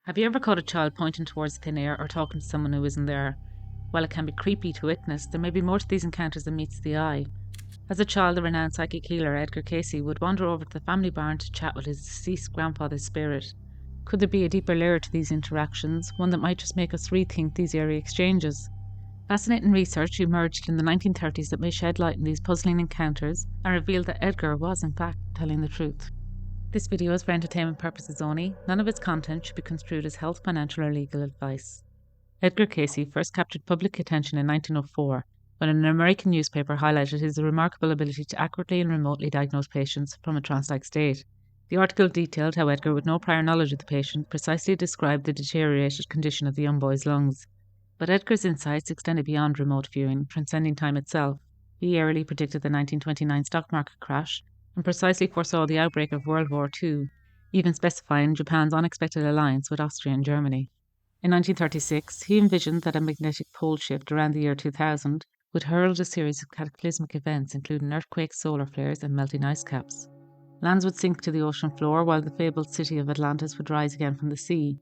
Have you ever caught a child pointing towards thin air or talking to someone who isn't there? While it can be creepy to witness, there may be more to these encounters than meets the eye. As a child, the renowned psychic healer Edgar Cayce would wander over to the family barn to chat with his deceased grandfather's spirit. Could there be a deeper layer to these interactions, one that might just make us rethink these eerie exchanges? Fascinating research emerged in the 1930s that may shed light on these puzzling encounters and revealed that Edgar was in fact telling the truth. This video is for entertainment purposes only. None of its content should be construed as health, financial, or legal advice. Edgar Cayce first captured public attention in 1904 when an American newspaper highlighted his remarkable ability to accurately and remotely diagnose patients from a trance-like state. The article detailed how Edgar, with no prior knowledge of the patient, precisely described the deteriorated condition of the young boy's lungs. But Edgar's insights extended beyond remote viewing, transcending time itself. He early predicted the 1929 stock market crash and precisely foresaw the outbreak of World War II, even specifying Japan's unexpected alliance with Austria and Germany. In 1936, he envisioned that a magnetic pole shift around the year 2000 would herald a series of cataclysmic events, including earthquakes, solar flares, and melting ice caps. Lands would sink to the ocean floor, while the fabled city of Atlantis would rise again from the sea.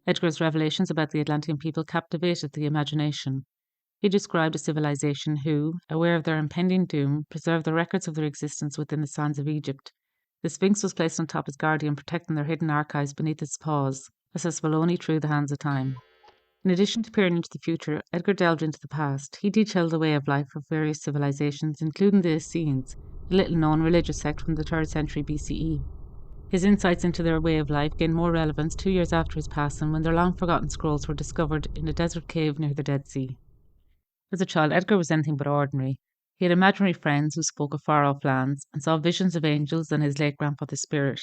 Edgar's revelations about the Atlantean people captivated the imagination. He described a civilization who, aware of their impending doom, preserved the records of their existence within the sands of Egypt. The Sphinx was placed on top as guardian, protecting their hidden archives beneath its paws, accessible only through the hands of time. In addition to peering into the future, Edgar delved into the past. He detailed the way of life of various civilizations, including the Essenes, a little-known religious sect from the 3rd century BCE. His insights into their way of life gained more relevance 2 years after his passing, when their long-forgotten scrolls were discovered in a desert cave near the Dead Sea. As a child, Edgar was anything but ordinary. He had imaginary friends who spoke of far-off lands and saw visions of angels and his late grandfather's spirit.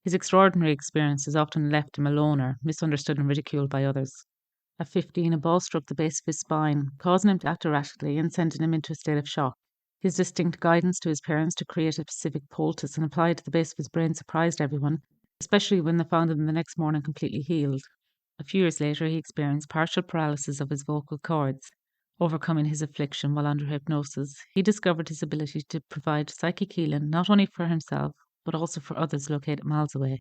His extraordinary experiences often left him a loner, misunderstood and ridiculed by others. At 15, a ball struck the base of his spine, causing him to act erratically and sending him into a state of shock. His distinct guidance to his parents to create a specific poultice and apply it to the base of his brain surprised everyone, especially when they found him the next morning completely healed. A few years later, he experienced partial paralysis of his vocal cords. Overcoming his affliction while under hypnosis, he discovered his ability to provide psychic healing not only for himself, but also for others located miles away.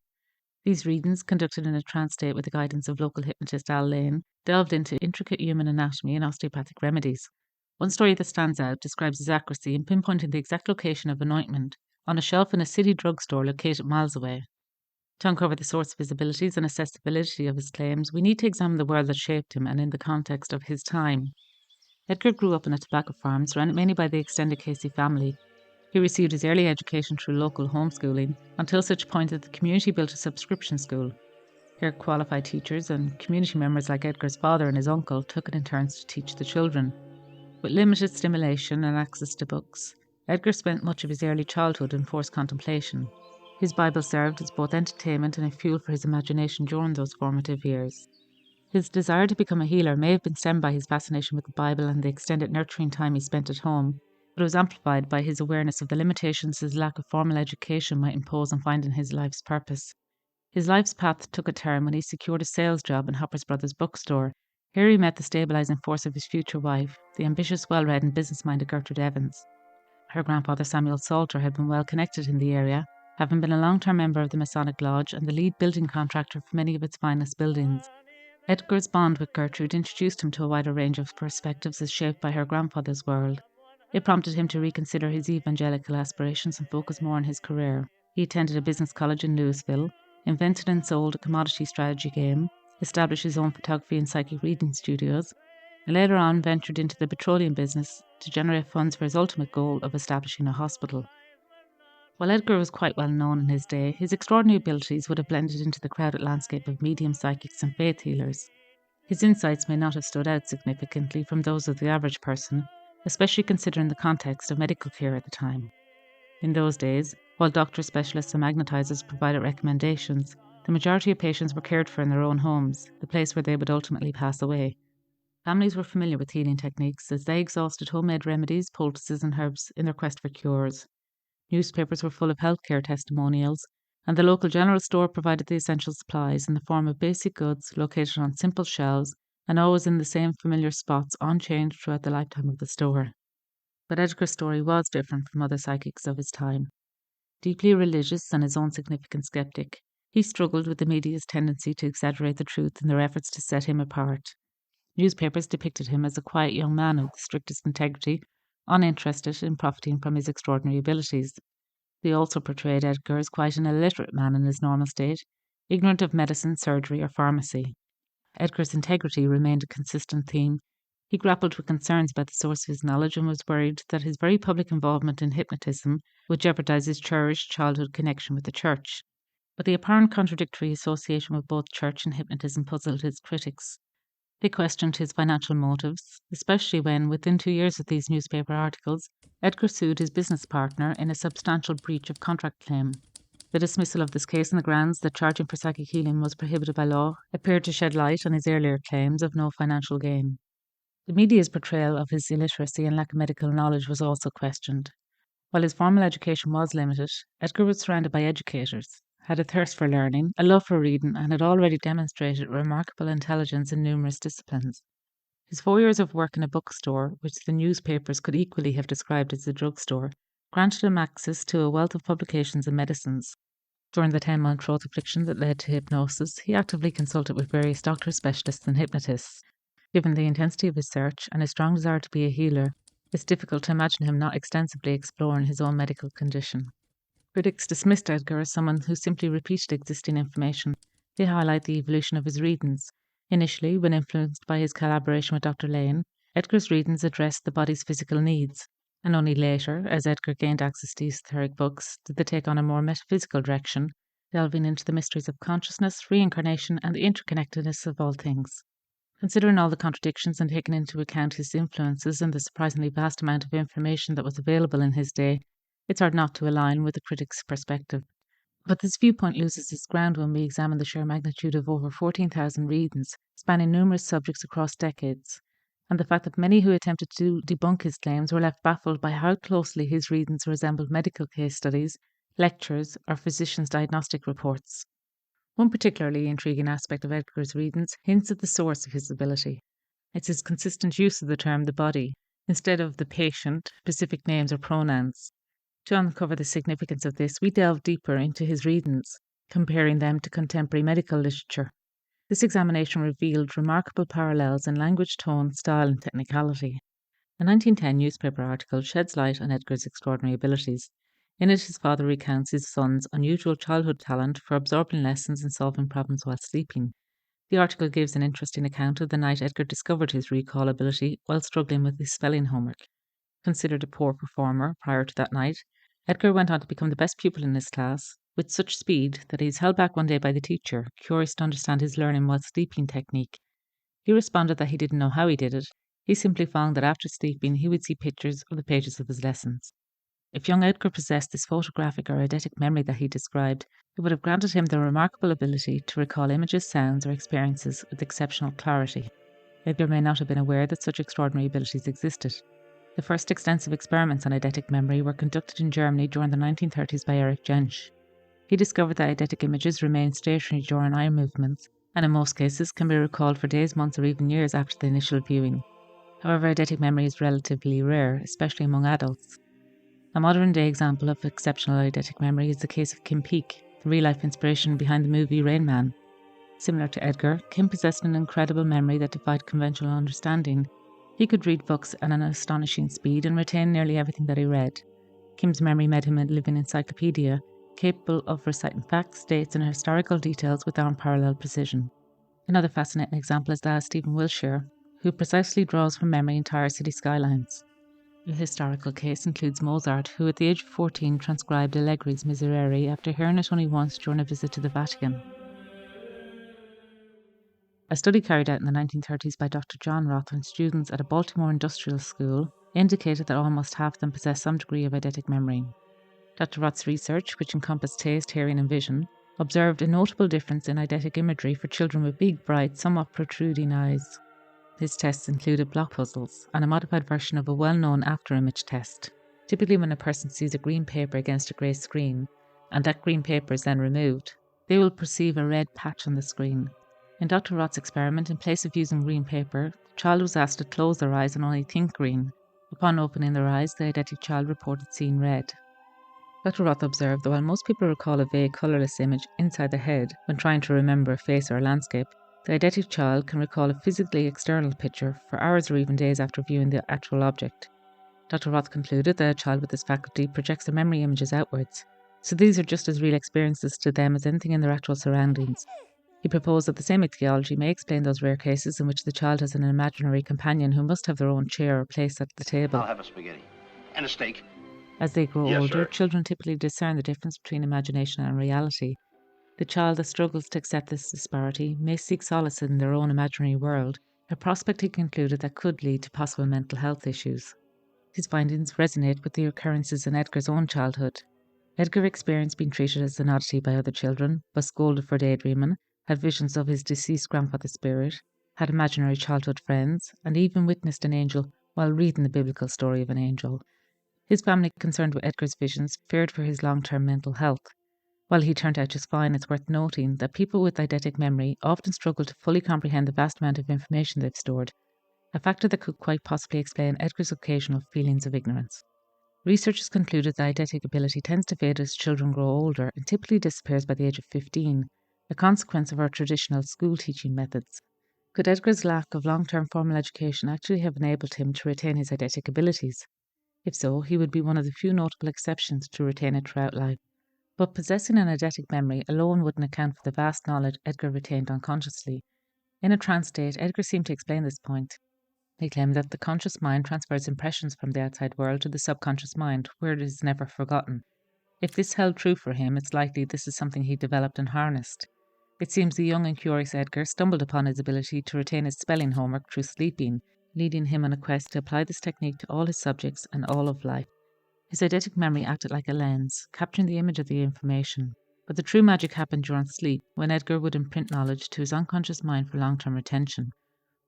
These readings, conducted in a trance state with the guidance of local hypnotist Al Lane, delved into intricate human anatomy and osteopathic remedies. One story that stands out describes his accuracy in pinpointing the exact location of an ointment on a shelf in a city drugstore located miles away. To uncover the source of his abilities and assess the validity of his claims, we need to examine the world that shaped him and in the context of his time. Edgar grew up in a tobacco farm surrounded mainly by the extended Cayce family. He received his early education through local homeschooling until such point that the community built a subscription school. Here, qualified teachers and community members like Edgar's father and his uncle took it in turns to teach the children. With limited stimulation and access to books, Edgar spent much of his early childhood in forced contemplation. His Bible served as both entertainment and a fuel for his imagination during those formative years. His desire to become a healer may have been stemmed by his fascination with the Bible and the extended nurturing time he spent at home, but it was amplified by his awareness of the limitations his lack of formal education might impose on finding his life's purpose. His life's path took a turn when he secured a sales job in Hopper's Brothers bookstore. Here he met the stabilizing force of his future wife, the ambitious, well-read and business-minded Gertrude Evans. Her grandfather Samuel Salter had been well connected in the area, having been a long-term member of the Masonic Lodge and the lead building contractor for many of its finest buildings. Edgar's bond with Gertrude introduced him to a wider range of perspectives as shaped by her grandfather's world. It prompted him to reconsider his evangelical aspirations and focus more on his career. He attended a business college in Louisville, invented and sold a commodity strategy game, established his own photography and psychic reading studios, and later on ventured into the petroleum business to generate funds for his ultimate goal of establishing a hospital. While Edgar was quite well known in his day, his extraordinary abilities would have blended into the crowded landscape of medium psychics and faith healers. His insights may not have stood out significantly from those of the average person, especially considering the context of medical care at the time. In those days, while doctors, specialists and magnetizers provided recommendations, the majority of patients were cared for in their own homes, the place where they would ultimately pass away. Families were familiar with healing techniques as they exhausted homemade remedies, poultices and herbs in their quest for cures. Newspapers were full of healthcare testimonials, and the local general store provided the essential supplies in the form of basic goods located on simple shelves and always in the same familiar spots unchanged throughout the lifetime of the store. But Edgar's story was different from other psychics of his time. Deeply religious and his own significant skeptic, He struggled with the media's tendency to exaggerate the truth in their efforts to set him apart. Newspapers depicted him as a quiet young man of the strictest integrity, uninterested in profiting from his extraordinary abilities. They also portrayed Edgar as quite an illiterate man in his normal state, ignorant of medicine, surgery, or pharmacy. Edgar's integrity remained a consistent theme. He grappled with concerns about the source of his knowledge and was worried that his very public involvement in hypnotism would jeopardize his cherished childhood connection with the church. But the apparent contradictory association with both church and hypnotism puzzled his critics. They questioned his financial motives, especially when, within 2 years of these newspaper articles, Edgar sued his business partner in a substantial breach of contract claim. The dismissal of this case on the grounds that charging for psychic healing was prohibited by law appeared to shed light on his earlier claims of no financial gain. The media's portrayal of his illiteracy and lack of medical knowledge was also questioned. While his formal education was limited, Edgar was surrounded by educators, had a thirst for learning, a love for reading, and had already demonstrated remarkable intelligence in numerous disciplines. His 4 years of work in a bookstore, which the newspapers could equally have described as a drugstore, granted him access to a wealth of publications and medicines. During the 10-month throat affliction that led to hypnosis, he actively consulted with various doctors, specialists, and hypnotists. Given the intensity of his search and his strong desire to be a healer, it's difficult to imagine him not extensively exploring his own medical condition. Critics dismissed Edgar as someone who simply repeated existing information. They highlight the evolution of his readings. Initially, when influenced by his collaboration with Dr. Lane, Edgar's readings addressed the body's physical needs, and only later, as Edgar gained access to esoteric books, did they take on a more metaphysical direction, delving into the mysteries of consciousness, reincarnation, and the interconnectedness of all things. Considering all the contradictions and taking into account his influences and the surprisingly vast amount of information that was available in his day, it's hard not to align with the critic's perspective. But this viewpoint loses its ground when we examine the sheer magnitude of over 14,000 readings, spanning numerous subjects across decades, and the fact that many who attempted to debunk his claims were left baffled by how closely his readings resembled medical case studies, lectures, or physicians' diagnostic reports. One particularly intriguing aspect of Edgar's readings hints at the source of his ability. It's his consistent use of the term the body, instead of the patient, specific names, or pronouns. To uncover the significance of this, we delve deeper into his readings, comparing them to contemporary medical literature. This examination revealed remarkable parallels in language, tone, style, and technicality. A 1910 newspaper article sheds light on Edgar's extraordinary abilities. In it, his father recounts his son's unusual childhood talent for absorbing lessons and solving problems while sleeping. The article gives an interesting account of the night Edgar discovered his recall ability while struggling with his spelling homework. Considered a poor performer prior to that night, Edgar went on to become the best pupil in his class, with such speed that he was held back one day by the teacher, curious to understand his learning while sleeping technique. He responded that he didn't know how he did it. He simply found that after sleeping, he would see pictures of the pages of his lessons. If young Edgar possessed this photographic or eidetic memory that he described, it would have granted him the remarkable ability to recall images, sounds, or experiences with exceptional clarity. Edgar may not have been aware that such extraordinary abilities existed. The first extensive experiments on eidetic memory were conducted in Germany during the 1930s by Erich Jensch. He discovered that eidetic images remain stationary during eye movements, and in most cases can be recalled for days, months, or even years after the initial viewing. However, eidetic memory is relatively rare, especially among adults. A modern-day example of exceptional eidetic memory is the case of Kim Peek, the real-life inspiration behind the movie Rain Man. Similar to Edgar, Kim possessed an incredible memory that defied conventional understanding. He could read books at an astonishing speed and retain nearly everything that he read. Kim's memory made him a living encyclopedia, capable of reciting facts, dates, and historical details with unparalleled precision. Another fascinating example is that of Stephen Wilshire, who precisely draws from memory entire city skylines. A historical case includes Mozart, who at the age of 14 transcribed Allegri's Miserere after hearing it only once during a visit to the Vatican. A study carried out in the 1930s by Dr. John Roth on students at a Baltimore industrial school indicated that almost half of them possess some degree of eidetic memory. Dr. Roth's research, which encompassed taste, hearing, and vision, observed a notable difference in eidetic imagery for children with big, bright, somewhat protruding eyes. His tests included block puzzles and a modified version of a well-known after-image test. Typically, when a person sees a green paper against a grey screen, and that green paper is then removed, they will perceive a red patch on the screen. In Dr. Roth's experiment, in place of using green paper, the child was asked to close their eyes and only think green. Upon opening their eyes, the eidetic child reported seeing red. Dr. Roth observed that while most people recall a vague, colourless image inside the head when trying to remember a face or a landscape, the eidetic child can recall a physically external picture for hours or even days after viewing the actual object. Dr. Roth concluded that a child with this faculty projects their memory images outwards, so these are just as real experiences to them as anything in their actual surroundings. He proposed that the same etiology may explain those rare cases in which the child has an imaginary companion who must have their own chair or place at the table. I'll have a spaghetti. And a steak. As they grow Yes, older, sir. children typically discern the difference between imagination and reality. The child that struggles to accept this disparity may seek solace in their own imaginary world, a prospect he concluded that could lead to possible mental health issues. His findings resonate with the occurrences in Edgar's own childhood. Edgar experienced being treated as an oddity by other children, was scolded for daydreaming, had visions of his deceased grandfather's spirit, had imaginary childhood friends, and even witnessed an angel while reading the biblical story of an angel. His family, concerned with Edgar's visions, feared for his long-term mental health. While he turned out just fine, it's worth noting that people with eidetic memory often struggle to fully comprehend the vast amount of information they've stored, a factor that could quite possibly explain Edgar's occasional feelings of ignorance. Researchers concluded that eidetic ability tends to fade as children grow older and typically disappears by the age of 15, a consequence of our traditional school teaching methods. Could Edgar's lack of long-term formal education actually have enabled him to retain his eidetic abilities? If so, he would be one of the few notable exceptions to retain it throughout life. But possessing an eidetic memory alone wouldn't account for the vast knowledge Edgar retained unconsciously. In a trance state, Edgar seemed to explain this point. He claimed that the conscious mind transfers impressions from the outside world to the subconscious mind, where it is never forgotten. If this held true for him, it's likely this is something he developed and harnessed. It seems the young and curious Edgar stumbled upon his ability to retain his spelling homework through sleeping, leading him on a quest to apply this technique to all his subjects and all of life. His eidetic memory acted like a lens, capturing the image of the information. But the true magic happened during sleep, when Edgar would imprint knowledge to his unconscious mind for long-term retention.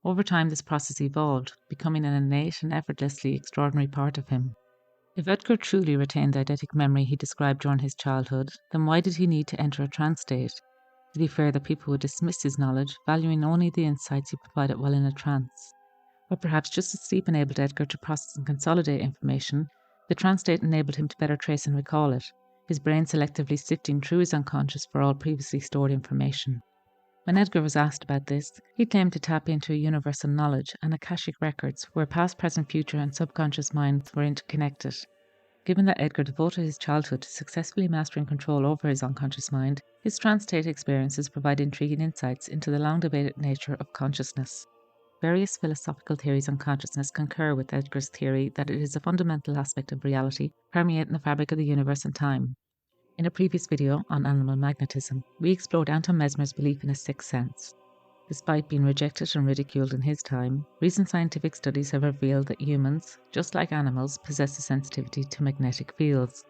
Over time, this process evolved, becoming an innate and effortlessly extraordinary part of him. If Edgar truly retained the eidetic memory he described during his childhood, then why did he need to enter a trance state? Did he fear that people would dismiss his knowledge, valuing only the insights he provided while in a trance? Or perhaps just as sleep enabled Edgar to process and consolidate information, the trance state enabled him to better trace and recall it, his brain selectively sifting through his unconscious for all previously stored information. When Edgar was asked about this, he claimed to tap into a universal knowledge and akashic records where past, present, future and subconscious minds were interconnected. Given that Edgar devoted his childhood to successfully mastering control over his unconscious mind, his trance state experiences provide intriguing insights into the long-debated nature of consciousness. Various philosophical theories on consciousness concur with Edgar's theory that it is a fundamental aspect of reality, permeating the fabric of the universe and time. In a previous video on animal magnetism, we explored Anton Mesmer's belief in a sixth sense. Despite being rejected and ridiculed in his time, recent scientific studies have revealed that humans, just like animals, possess a sensitivity to magnetic fields.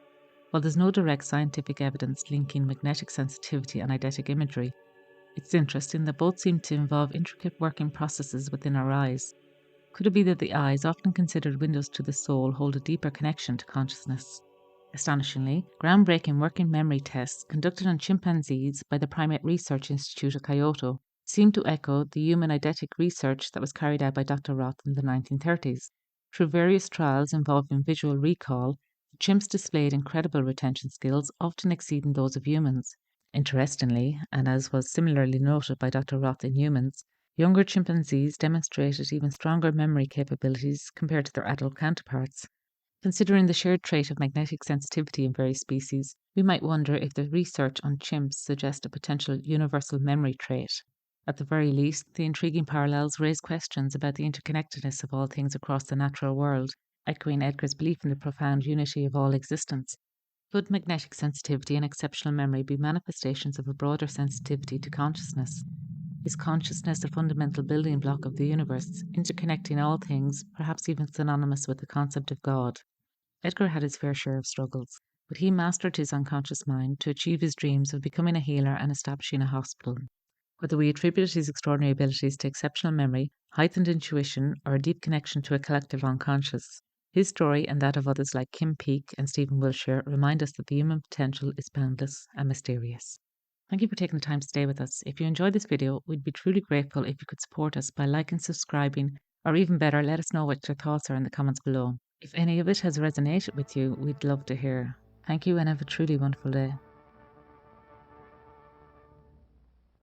While there's no direct scientific evidence linking magnetic sensitivity and eidetic imagery, it's interesting that both seem to involve intricate working processes within our eyes. Could it be that the eyes, often considered windows to the soul, hold a deeper connection to consciousness? Astonishingly, groundbreaking working memory tests conducted on chimpanzees by the Primate Research Institute of Kyoto seem to echo the human eidetic research that was carried out by Dr. Roth in the 1930s. Through various trials involving visual recall, the chimps displayed incredible retention skills, often exceeding those of humans. Interestingly, and as was similarly noted by Dr. Roth in humans, younger chimpanzees demonstrated even stronger memory capabilities compared to their adult counterparts. Considering the shared trait of magnetic sensitivity in various species, we might wonder if the research on chimps suggests a potential universal memory trait. At the very least, the intriguing parallels raise questions about the interconnectedness of all things across the natural world, echoing Edgar's belief in the profound unity of all existence. Could magnetic sensitivity and exceptional memory be manifestations of a broader sensitivity to consciousness? Is consciousness a fundamental building block of the universe, interconnecting all things, perhaps even synonymous with the concept of God? Edgar had his fair share of struggles, but he mastered his unconscious mind to achieve his dreams of becoming a healer and establishing a hospital. Whether we attribute his extraordinary abilities to exceptional memory, heightened intuition, or a deep connection to a collective unconscious, his story and that of others like Kim Peek and Stephen Wilshire remind us that the human potential is boundless and mysterious. Thank you for taking the time to stay with us. If you enjoyed this video, we'd be truly grateful if you could support us by liking, subscribing, or even better, let us know what your thoughts are in the comments below. If any of it has resonated with you, we'd love to hear. Thank you and have a truly wonderful day.